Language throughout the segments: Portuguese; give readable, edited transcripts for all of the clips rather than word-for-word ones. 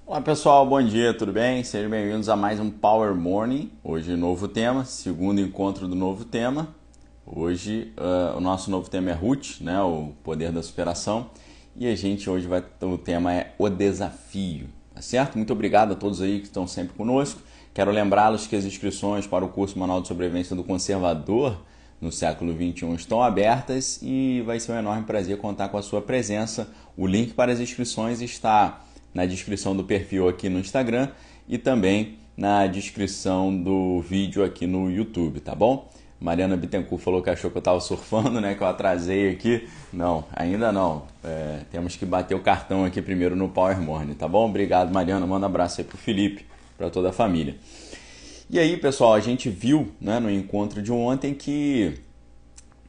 Olá pessoal, bom dia, tudo bem? Sejam bem-vindos a mais um Power Morning. Hoje, novo tema, segundo encontro do novo tema. Hoje, o nosso novo tema é Ruth, né? O poder da superação. E a gente hoje o tema é o desafio, tá certo? Muito obrigado a todos aí que estão sempre conosco. Quero lembrá-los que as inscrições para o curso Manual de Sobrevivência do Conservador no século XXI estão abertas e vai ser um enorme prazer contar com a sua presença. O link para as inscrições está na descrição do perfil aqui no Instagram e também na descrição do vídeo aqui no YouTube, tá bom? Mariana Bittencourt falou que achou que eu estava surfando, né? Que eu atrasei aqui. Não, ainda não. Temos que bater o cartão aqui primeiro no Power Morning, tá bom? Obrigado, Mariana. Manda um abraço aí pro Felipe, para toda a família. E aí, pessoal, a gente viu, né, no encontro de ontem que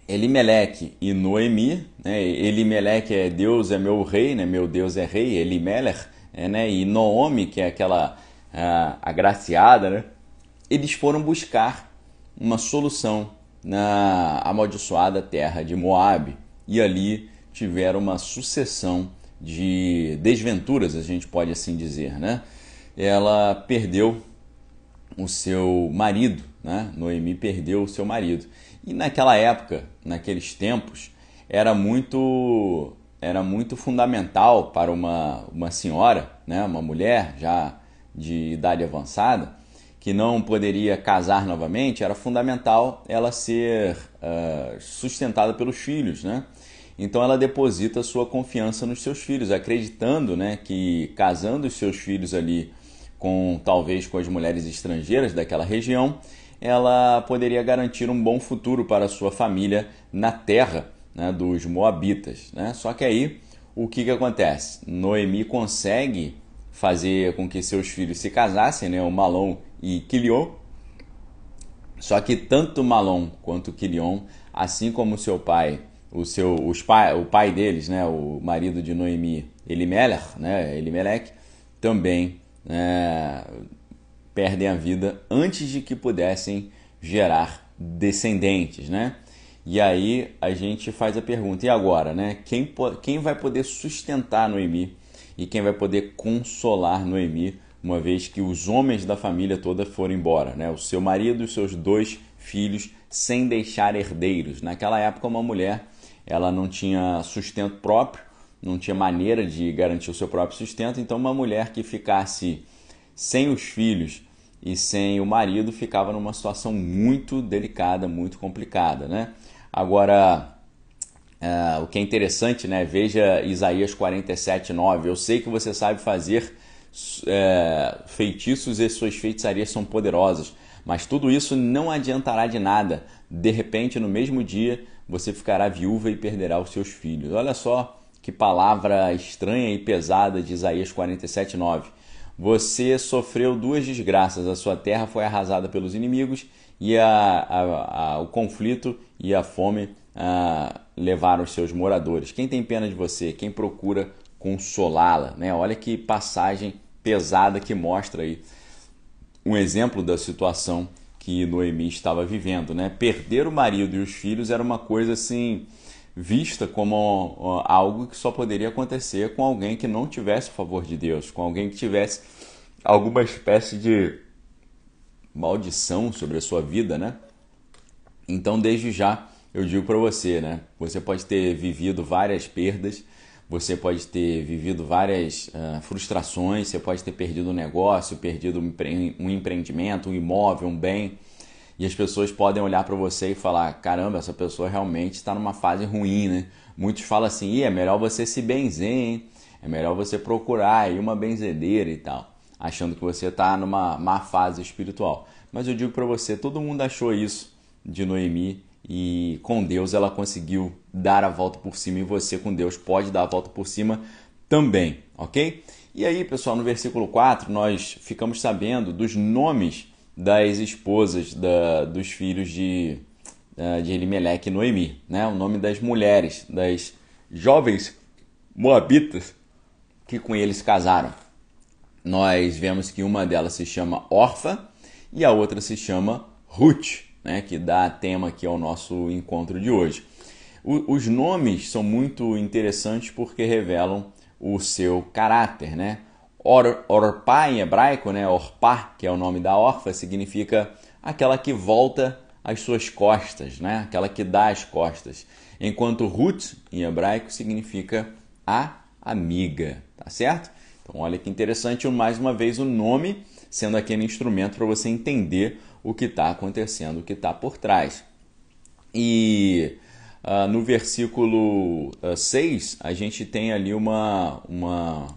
Elimeleque e Noemi, né? Elimeleque é Deus é meu rei, né? Meu Deus é rei, Elimelech, né? E Noomi, que é aquela agraciada, né? Eles foram buscar uma solução na amaldiçoada terra de Moabe e ali tiveram uma sucessão de desventuras, a gente pode assim dizer, né? Ela perdeu o seu marido, né? Noemi perdeu o seu marido. E naquela época, naqueles tempos, era muito fundamental para uma senhora, né? Uma mulher já de idade avançada, que não poderia casar novamente, era fundamental ela ser sustentada pelos filhos, né? Então ela deposita sua confiança nos seus filhos, acreditando, né, que casando os seus filhos ali talvez com as mulheres estrangeiras daquela região, ela poderia garantir um bom futuro para a sua família na terra, né, dos Moabitas, né? Só que aí o que acontece? Noemi consegue fazer com que seus filhos se casassem, né, o Malom e Quilion. Só que tanto Malom quanto Quilion, assim como seu pai, o pai deles, né, o marido de Noemi, Elimelech, também perdem a vida antes de que pudessem gerar descendentes, né? E aí a gente faz a pergunta, e agora, né? Quem vai poder sustentar Noemi e quem vai poder consolar Noemi, uma vez que os homens da família toda foram embora, né? O seu marido e os seus 2 filhos sem deixar herdeiros. Naquela época uma mulher, ela não tinha sustento próprio, não tinha maneira de garantir o seu próprio sustento, então uma mulher que ficasse sem os filhos e sem o marido ficava numa situação muito delicada, muito complicada, né? Agora, o que é interessante, né? Veja Isaías 47:9. Eu sei que você sabe fazer feitiços e suas feitiçarias são poderosas, mas tudo isso não adiantará de nada. De repente, no mesmo dia, você ficará viúva e perderá os seus filhos. Olha só que palavra estranha e pesada de Isaías 47:9. Você sofreu 2 desgraças, a sua terra foi arrasada pelos inimigos e o conflito e a fome levaram os seus moradores. Quem tem pena de você? Quem procura consolá-la, né? Olha que passagem pesada que mostra aí um exemplo da situação que Noemi estava vivendo, né? Perder o marido e os filhos era uma coisa assim vista como algo que só poderia acontecer com alguém que não tivesse o favor de Deus, com alguém que tivesse alguma espécie de maldição sobre a sua vida, né? Então, desde já, eu digo para você, né? Você pode ter vivido várias perdas, você pode ter vivido várias frustrações, você pode ter perdido um negócio, perdido um empreendimento, um imóvel, um bem. E as pessoas podem olhar para você e falar, caramba, essa pessoa realmente está numa fase ruim, né? Muitos falam assim, é melhor você se benzer, hein? É melhor você procurar aí uma benzedeira e tal, achando que você está numa má fase espiritual. Mas eu digo para você, todo mundo achou isso de Noemi e com Deus ela conseguiu dar a volta por cima e você com Deus pode dar a volta por cima também, ok? E aí, pessoal, no versículo 4, nós ficamos sabendo dos nomes das esposas dos filhos de Elimeleque e Noemi, né? O nome das mulheres, das jovens moabitas que com eles casaram. Nós vemos que uma delas se chama Orfa e a outra se chama Ruth, né? Que dá tema aqui ao nosso encontro de hoje. Os nomes são muito interessantes porque revelam o seu caráter, né? Orpá em hebraico, né? Orpá, que é o nome da órfã, significa aquela que volta as suas costas, né? Aquela que dá as costas. Enquanto Ruth, em hebraico, significa a amiga, tá certo? Então, olha que interessante, mais uma vez, o nome sendo aquele instrumento para você entender o que está acontecendo, o que está por trás. E no versículo 6, a gente tem ali uma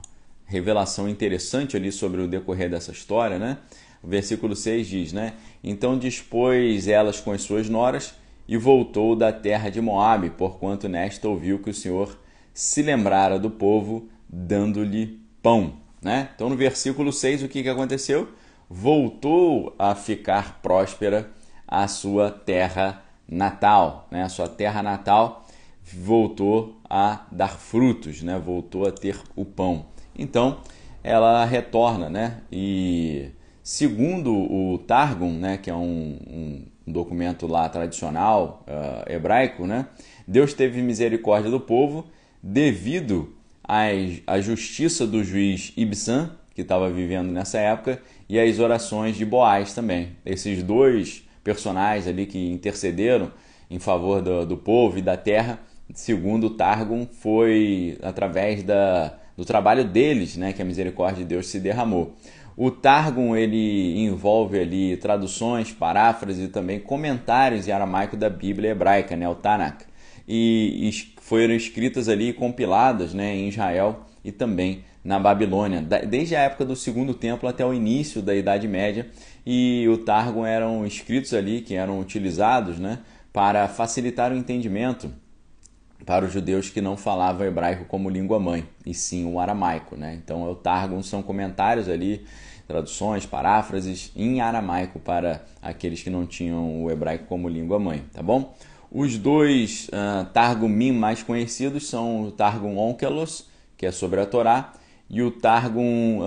revelação interessante ali sobre o decorrer dessa história, né? O versículo 6 diz, né? Então dispôs elas com as suas noras e voltou da terra de Moabe, porquanto nesta ouviu que o Senhor se lembrara do povo, dando-lhe pão, né? Então no versículo 6 o que aconteceu? Voltou a ficar próspera a sua terra natal, né? A sua terra natal voltou a dar frutos, né? Voltou a ter o pão. Então ela retorna, né? E segundo o Targum, né, que é um documento lá tradicional hebraico, né, Deus teve misericórdia do povo devido à justiça do juiz Ibsan, que estava vivendo nessa época, e às orações de Boaz também. Esses dois personagens ali que intercederam em favor do povo e da terra, segundo o Targum, foi através do trabalho deles, né, que a misericórdia de Deus se derramou. O Targum ele envolve ali traduções, paráfrases e também comentários em aramaico da Bíblia hebraica, né, o Tanakh, e foram escritas ali e compiladas, né, em Israel e também na Babilônia, desde a época do Segundo Templo até o início da Idade Média, e o Targum eram escritos ali que eram utilizados, né, para facilitar o entendimento para os judeus que não falavam hebraico como língua mãe, e sim o aramaico, né? Então o Targum são comentários ali, traduções, paráfrases em aramaico para aqueles que não tinham o hebraico como língua mãe, tá bom? Os dois Targumim mais conhecidos são o Targum Onkelos, que é sobre a Torá, e o Targum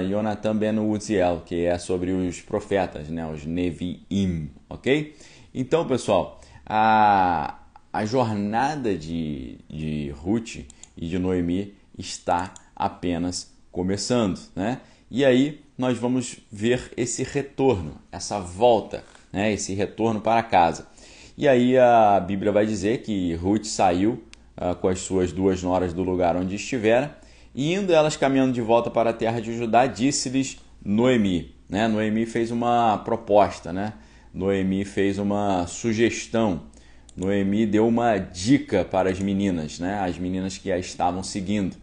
Yonatan ben Uziel, que é sobre os profetas, né? Os Neviim, ok? Então, pessoal, a jornada de Ruth e de Noemi está apenas começando, né? E aí nós vamos ver esse retorno, essa volta, né? Esse retorno para casa. E aí a Bíblia vai dizer que Ruth saiu com as suas duas noras do lugar onde estivera, e indo elas caminhando de volta para a terra de Judá, disse-lhes Noemi, né? Noemi fez uma proposta, né? Noemi fez uma sugestão. Noemi deu uma dica para as meninas, né? As meninas que a estavam seguindo,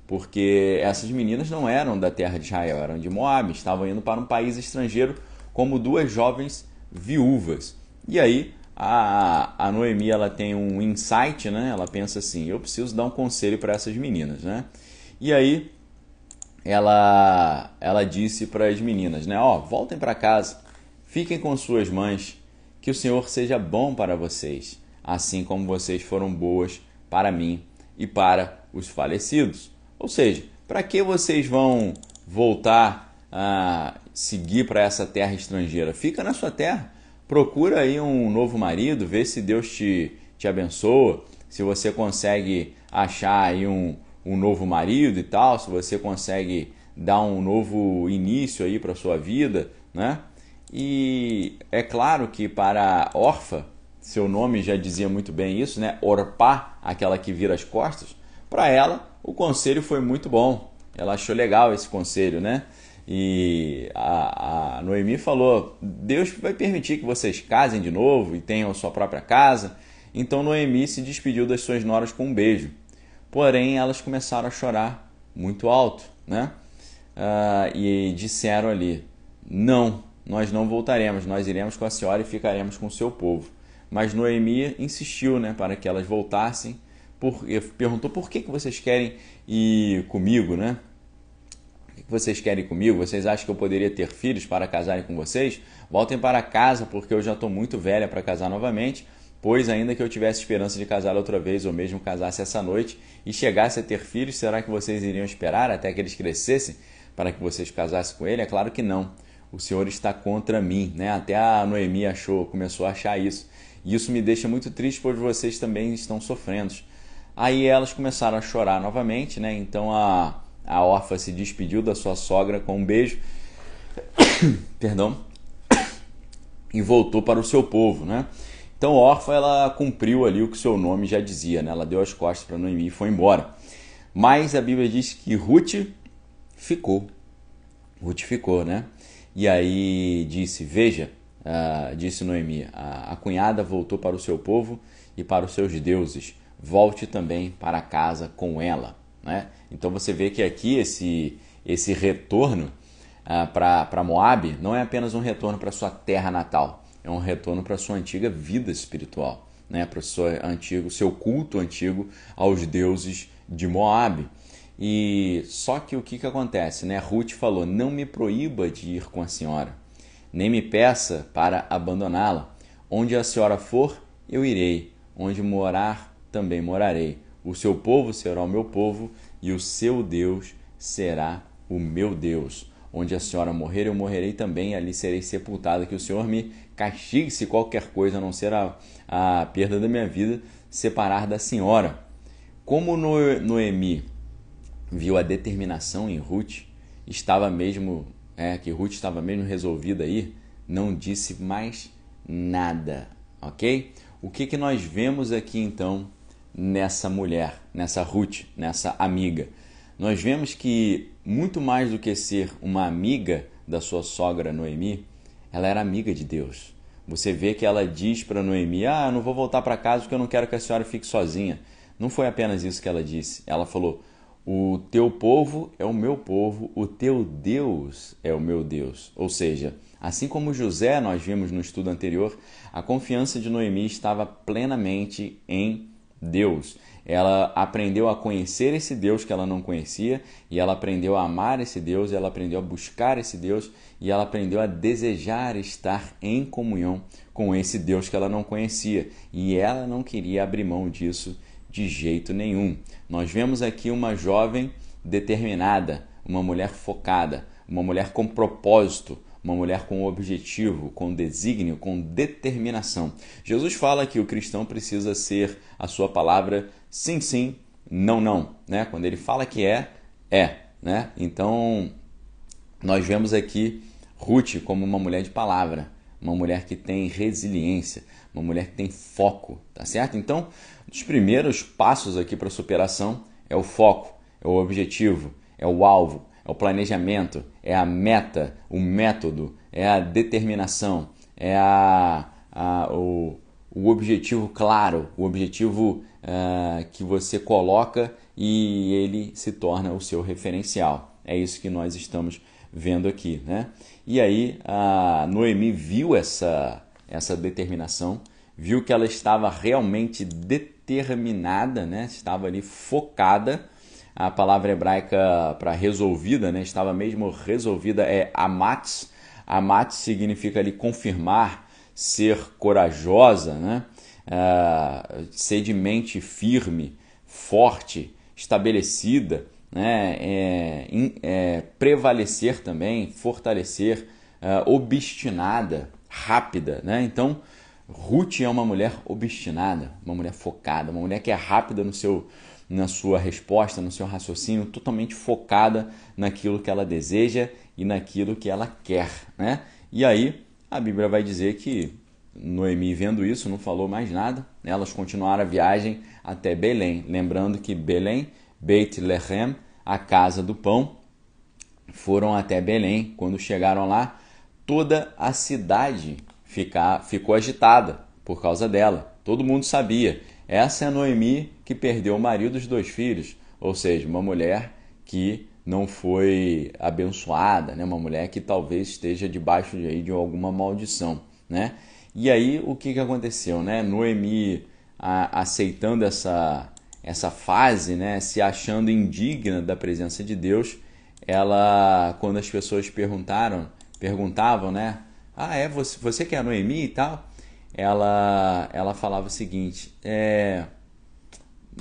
porque essas meninas não eram da terra de Israel, eram de Moabe, estavam indo para um país estrangeiro como duas jovens viúvas. E aí a Noemi ela tem um insight, né? Ela pensa assim, eu preciso dar um conselho para essas meninas, né? E aí ela disse para as meninas, né? Voltem para casa, fiquem com suas mães, que o Senhor seja bom para vocês, assim como vocês foram boas para mim e para os falecidos. Ou seja, para que vocês vão voltar a seguir para essa terra estrangeira? Fica na sua terra, procura aí um novo marido, vê se Deus te abençoa, se você consegue achar aí um novo marido e tal, se você consegue dar um novo início aí para a sua vida, né? E é claro que para órfã, seu nome já dizia muito bem isso, né? Orpá, aquela que vira as costas, para ela o conselho foi muito bom. Ela achou legal esse conselho, né? E a Noemi falou, Deus vai permitir que vocês casem de novo e tenham a sua própria casa. Então Noemi se despediu das suas noras com um beijo. Porém, elas começaram a chorar muito alto, né? E disseram ali, não, nós não voltaremos, nós iremos com a senhora e ficaremos com o seu povo. Mas Noemi insistiu, né, para que elas voltassem, perguntou por que vocês querem ir comigo, né? Por que vocês querem ir comigo? Vocês acham que eu poderia ter filhos para casarem com vocês? Voltem para casa, porque eu já estou muito velha para casar novamente, pois ainda que eu tivesse esperança de casar outra vez, ou mesmo casasse essa noite e chegasse a ter filhos, será que vocês iriam esperar até que eles crescessem para que vocês casassem com ele? É claro que não. O Senhor está contra mim, né? Até a Noemi começou a achar isso. E isso me deixa muito triste, pois vocês também estão sofrendo. Aí elas começaram a chorar novamente, né? Então a Orfa se despediu da sua sogra com um beijo, perdão, e voltou para o seu povo, né? Então Orfa, ela cumpriu ali o que o seu nome já dizia, né? Ela deu as costas para Noemi e foi embora. Mas a Bíblia diz que Ruth ficou. Ruth ficou, né? E aí disse, veja, disse Noemi, a cunhada voltou para o seu povo e para os seus deuses. Volte também para casa com ela, né? Então você vê que aqui esse retorno para Moabe não é apenas um retorno para sua terra natal, é um retorno para sua antiga vida espiritual, né? Para o seu culto antigo aos deuses de Moabe. E só que o que acontece, né? Ruth falou, não me proíba de ir com a senhora, nem me peça para abandoná-la. Onde a senhora for, eu irei. Onde morar, também morarei. O seu povo será o meu povo e o seu Deus será o meu Deus. Onde a senhora morrer, eu morrerei também, ali serei sepultada. Que o Senhor me castigue se qualquer coisa, a não ser a perda da minha vida, separar da senhora. Como Noemi viu a determinação em Ruth, que Ruth estava mesmo resolvida a ir, não disse mais nada, ok? O que nós vemos aqui então nessa mulher, nessa Ruth, nessa amiga? Nós vemos que muito mais do que ser uma amiga da sua sogra Noemi, ela era amiga de Deus. Você vê que ela diz para Noemi, eu não vou voltar para casa porque eu não quero que a senhora fique sozinha. Não foi apenas isso que ela disse. Ela falou, o teu povo é o meu povo, o teu Deus é o meu Deus. Ou seja, assim como José, nós vimos no estudo anterior, a confiança de Noemi estava plenamente em Deus. Ela aprendeu a conhecer esse Deus que ela não conhecia, e ela aprendeu a amar esse Deus, ela aprendeu a buscar esse Deus, e ela aprendeu a desejar estar em comunhão com esse Deus que ela não conhecia. E ela não queria abrir mão disso de jeito nenhum. Nós vemos aqui uma jovem determinada, uma mulher focada, uma mulher com propósito, uma mulher com objetivo, com desígnio, com determinação. Jesus fala que o cristão precisa ser a sua palavra sim, sim, não, não, né? Quando ele fala que é, né? Então, nós vemos aqui Ruth como uma mulher de palavra, uma mulher que tem resiliência, uma mulher que tem foco, tá certo? Então, os primeiros passos aqui para a superação é o foco, é o objetivo, é o alvo, é o planejamento, é a meta, o método, é a determinação, é o objetivo claro, o objetivo que você coloca e ele se torna o seu referencial. É isso que nós estamos vendo aqui, né? E aí a Noemi viu essa determinação, viu que ela estava realmente determinada, né? Estava ali focada. A palavra hebraica para resolvida, né? Estava mesmo resolvida, é amatz. Amatz significa ali confirmar, ser corajosa, né? Ser de mente firme, forte, estabelecida, né? Prevalecer também, fortalecer, obstinada, rápida, né? Então, Ruth é uma mulher obstinada, uma mulher focada, uma mulher que é rápida na sua resposta, no seu raciocínio, totalmente focada naquilo que ela deseja e naquilo que ela quer, né? E aí a Bíblia vai dizer que Noemi, vendo isso, não falou mais nada. Elas continuaram a viagem até Belém. Lembrando que Belém, Beit Lehem, a casa do pão, foram até Belém. Quando chegaram lá, toda a cidade ficou agitada por causa dela. Todo mundo sabia. Essa é a Noemi que perdeu o marido e os 2 filhos. Ou seja, uma mulher que não foi abençoada, né? Uma mulher que talvez esteja debaixo de alguma maldição, né? E aí o que aconteceu, né? Noemi aceitando essa fase, né? Se achando indigna da presença de Deus, ela, quando as pessoas perguntavam, né? Você que é a Noemi e tal? Ela falava o seguinte,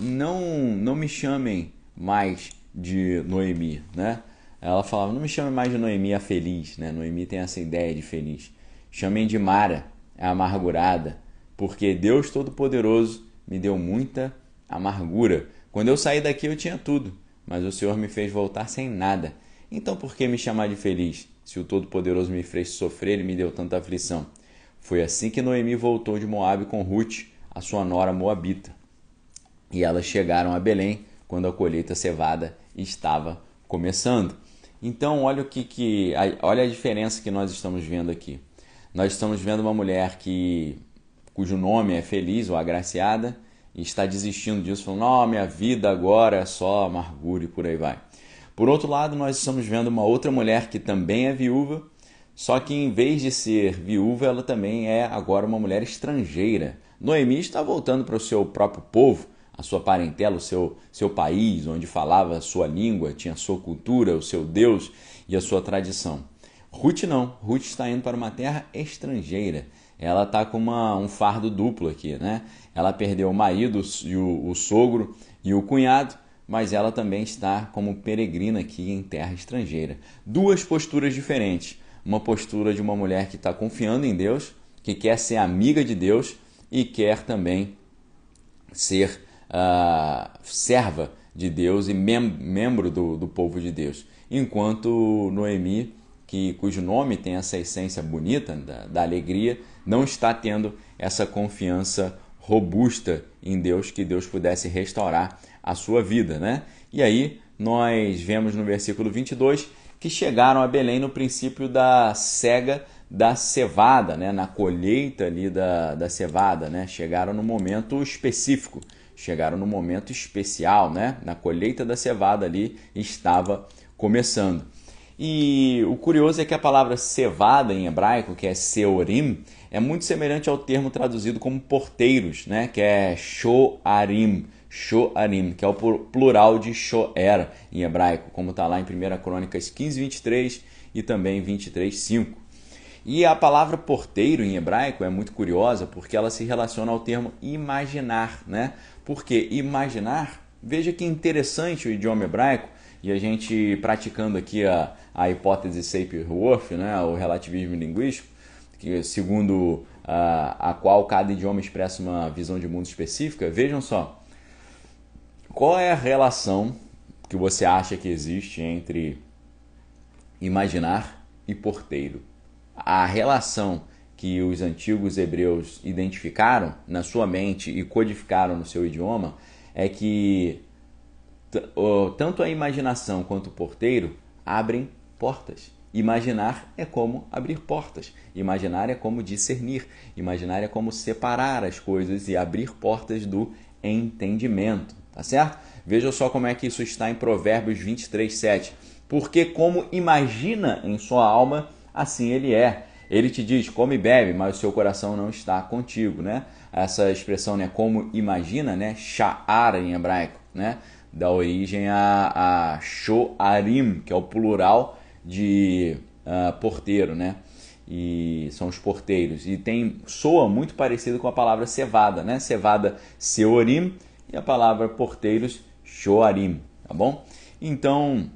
não me chamem mais de Noemi, né? Ela falava, não me chamem mais de Noemi a feliz, né? Noemi tem essa ideia de feliz. Chamem de Mara, a amargurada, porque Deus Todo-Poderoso me deu muita amargura. Quando eu saí daqui eu tinha tudo, mas o Senhor me fez voltar sem nada. Então por que me chamar de feliz, se o Todo-Poderoso me fez sofrer e me deu tanta aflição? Foi assim que Noemi voltou de Moabe com Ruth, a sua nora moabita. E elas chegaram a Belém quando a colheita cevada estava começando. Então olha olha a diferença que nós estamos vendo aqui. Nós estamos vendo uma mulher cujo nome é feliz ou agraciada e está desistindo disso, falando, não, minha vida agora é só amargura e por aí vai. Por outro lado, nós estamos vendo uma outra mulher que também é viúva, só que em vez de ser viúva, ela também é agora uma mulher estrangeira. Noemi está voltando para o seu próprio povo, a sua parentela, o seu país, onde falava a sua língua, tinha a sua cultura, o seu Deus e a sua tradição. Ruth não, Ruth está indo para uma terra estrangeira. Ela está com um fardo duplo aqui, né? Ela perdeu o marido, o sogro e o cunhado, mas ela também está como peregrina aqui em terra estrangeira. Duas posturas diferentes. Uma postura de uma mulher que está confiando em Deus, que quer ser amiga de Deus e quer também ser serva de Deus e membro do povo de Deus. Enquanto Noemi, cujo nome tem essa essência bonita da alegria, não está tendo essa confiança robusta em Deus, que Deus pudesse restaurar a sua vida, né? E aí nós vemos no versículo 22 que chegaram a Belém no princípio da cega da cevada, né? Na colheita ali da cevada, né? Chegaram no momento específico, chegaram no momento especial, né? Na colheita da cevada ali estava começando. E o curioso é que a palavra cevada em hebraico, que é seorim, é muito semelhante ao termo traduzido como porteiros, né? Que é shoarim, que é o plural de shoer em hebraico, como está lá em 1 Crônicas 15, 23 e também 23, 5. E a palavra porteiro em hebraico é muito curiosa porque ela se relaciona ao termo imaginar, né? Porque imaginar, veja que interessante o idioma hebraico, e a gente praticando aqui a hipótese Sapir-Whorf, né? O relativismo linguístico, que, segundo a qual cada idioma expressa uma visão de mundo específica. Vejam só, qual é a relação que você acha que existe entre imaginar e porteiro? A relação que os antigos hebreus identificaram na sua mente e codificaram no seu idioma é que tanto a imaginação quanto o porteiro abrem portas. Imaginar é como abrir portas. Imaginar é como discernir. Imaginar é como separar as coisas e abrir portas do entendimento. Tá certo? Veja só como é que isso está em Provérbios 23, 7. Porque como imagina em sua alma, assim ele é. Ele te diz, come e bebe, mas o seu coração não está contigo, né? Essa expressão, né, como imagina, né, sha'ar em hebraico, né, dá origem a shoarim, que é o plural de porteiro, né? E são os porteiros. E soa muito parecido com a palavra cevada, né? Cevada, seorim, e a palavra porteiros, shoarim, tá bom? Então,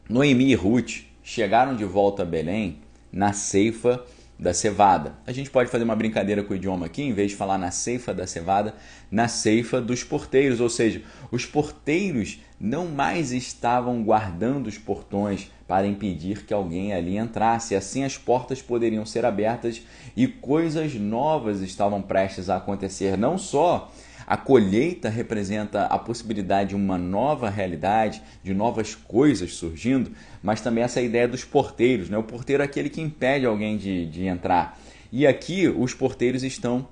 Noemi e Ruth chegaram de volta a Belém na ceifa da cevada. A gente pode fazer uma brincadeira com o idioma aqui, em vez de falar na ceifa da cevada, na ceifa dos porteiros, ou seja, os porteiros não mais estavam guardando os portões para impedir que alguém ali entrasse. Assim as portas poderiam ser abertas e coisas novas estavam prestes a acontecer. Não só a colheita representa a possibilidade de uma nova realidade, de novas coisas surgindo, mas também essa ideia dos porteiros, né? O porteiro é aquele que impede alguém de entrar. E aqui os porteiros estão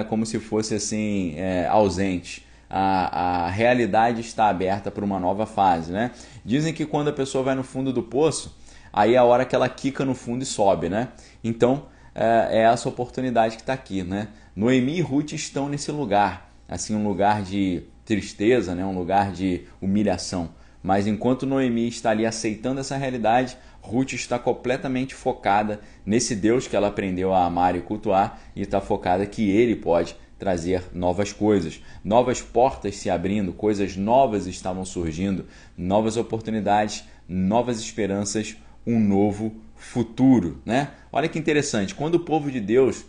como se fosse assim, ausentes. A realidade está aberta para uma nova fase, né? Dizem que quando a pessoa vai no fundo do poço, aí é a hora que ela quica no fundo e sobe, né? Então, é essa oportunidade que está aqui, né? Noemi e Ruth estão nesse lugar, assim, um lugar de tristeza, né? Um lugar de humilhação. Mas enquanto Noemi está ali aceitando essa realidade, Ruth está completamente focada nesse Deus que ela aprendeu a amar e cultuar, e está focada que ele pode trazer novas coisas, novas portas se abrindo, coisas novas estavam surgindo, novas oportunidades, novas esperanças, um novo futuro, né? Olha que interessante, quando o povo de Deus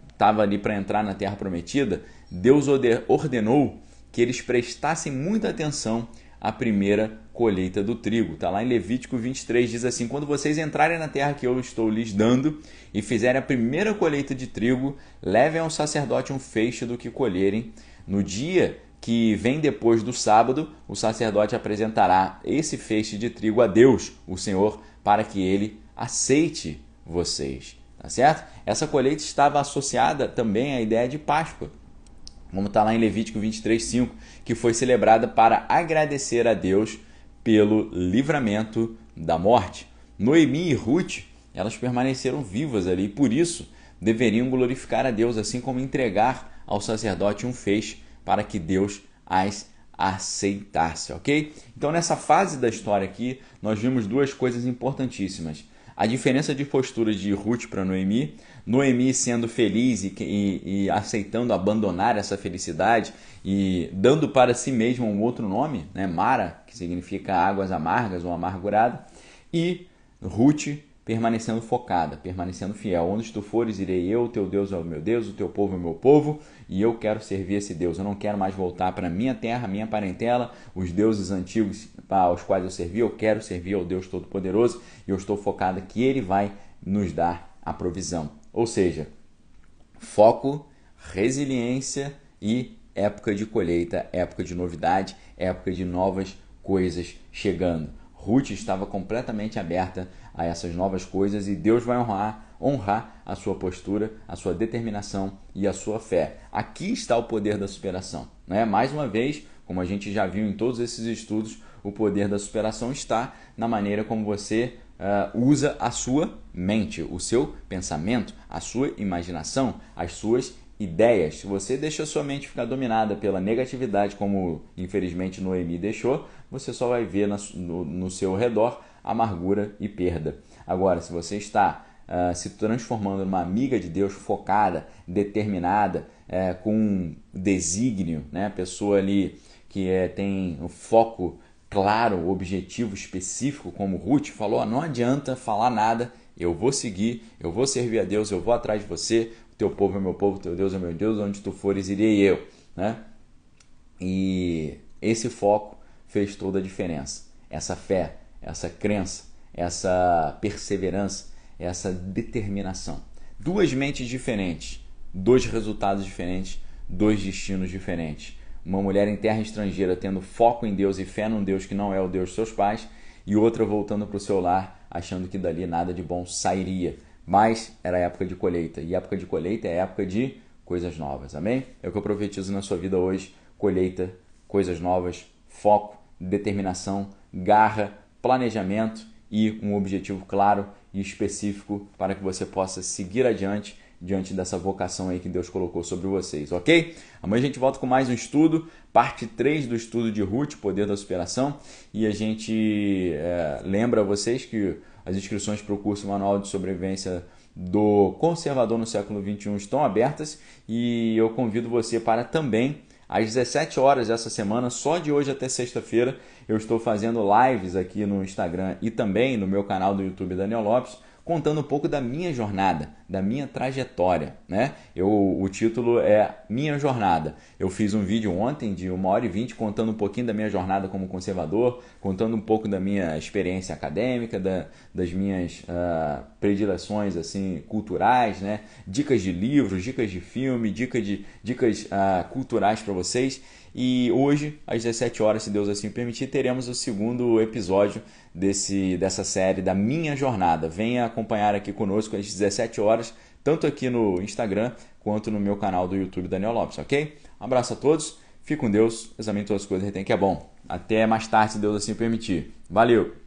estava ali para entrar na Terra Prometida, Deus ordenou que eles prestassem muita atenção a primeira colheita do trigo. Está lá em Levítico 23, diz assim: quando vocês entrarem na terra que eu estou lhes dando e fizerem a primeira colheita de trigo, levem ao sacerdote um feixe do que colherem. No dia que vem depois do sábado, o sacerdote apresentará esse feixe de trigo a Deus, o Senhor, para que ele aceite vocês. Tá certo? Essa colheita estava associada também à ideia de Páscoa, como está lá em Levítico 23:5, que foi celebrada para agradecer a Deus pelo livramento da morte. Noemi e Ruth, elas permaneceram vivas ali, por isso deveriam glorificar a Deus, assim como entregar ao sacerdote um feixe para que Deus as aceitasse, ok? Então, nessa fase da história aqui, nós vimos duas coisas importantíssimas. A diferença de postura de Ruth para Noemi, Noemi sendo feliz e aceitando abandonar essa felicidade e dando para si mesma um outro nome, né? Mara, que significa águas amargas ou amargurada, e Ruth permanecendo focada, permanecendo fiel. Onde tu fores, irei eu, o teu Deus é o meu Deus, o teu povo é o meu povo, e eu quero servir esse Deus. Eu não quero mais voltar para a minha terra, minha parentela, os deuses antigos aos quais eu servi. Eu quero servir ao Deus Todo-Poderoso e eu estou focada que Ele vai nos dar a provisão. Ou seja, foco, resiliência e época de colheita, época de novidade, época de novas coisas chegando. Ruth estava completamente aberta a essas novas coisas e Deus vai honrar a sua postura, a sua determinação e a sua fé. Aqui está o poder da superação, né? Mais uma vez, como a gente já viu em todos esses estudos, o poder da superação está na maneira como você usa a sua mente, o seu pensamento, a sua imaginação, as suas ideias. Se você deixa a sua mente ficar dominada pela negatividade, como infelizmente Noemi deixou, você só vai ver no seu redor amargura e perda. Agora, se você está se transformando numa amiga de Deus, focada, determinada, com desígnio, né? Pessoa ali que tem um foco claro, objetivo específico, como Ruth falou, não adianta falar nada, eu vou seguir, eu vou servir a Deus, eu vou atrás de você, o teu povo é meu povo, o teu Deus é meu Deus, onde tu fores irei eu, né? E esse foco fez toda a diferença. Essa fé, essa crença, essa perseverança, essa determinação. Duas mentes diferentes, dois resultados diferentes, dois destinos diferentes. Uma mulher em terra estrangeira tendo foco em Deus e fé num Deus que não é o Deus dos seus pais, e outra voltando para o seu lar achando que dali nada de bom sairia. Mas era época de colheita, e época de colheita é época de coisas novas, amém? É o que eu profetizo na sua vida hoje: colheita, coisas novas, foco, determinação, garra, planejamento e um objetivo claro e específico para que você possa seguir adiante diante dessa vocação aí que Deus colocou sobre vocês, ok? Amanhã a gente volta com mais um estudo, parte 3 do estudo de Ruth, Poder da Superação, e a gente lembra a vocês que as inscrições para o curso Manual de Sobrevivência do Conservador no Século XXI estão abertas e eu convido você para também, às 17 horas dessa semana, só de hoje até sexta-feira, eu estou fazendo lives aqui no Instagram e também no meu canal do YouTube Daniel Lopes, contando um pouco da minha jornada, da minha trajetória, né? O título é Minha Jornada. Eu fiz um vídeo ontem de 1h20 contando um pouquinho da minha jornada como conservador, contando um pouco da minha experiência acadêmica, das minhas predileções assim, culturais, né? Dicas de livros, dicas de filme, dicas culturais para vocês. E hoje, às 17 horas, se Deus assim permitir, teremos o segundo episódio dessa série da Minha Jornada. Venha acompanhar aqui conosco às 17 horas, tanto aqui no Instagram quanto no meu canal do YouTube Daniel Lopes, ok? Um abraço a todos, fique com Deus, examine todas as coisas, retém que é bom. Até mais tarde, se Deus assim permitir. Valeu!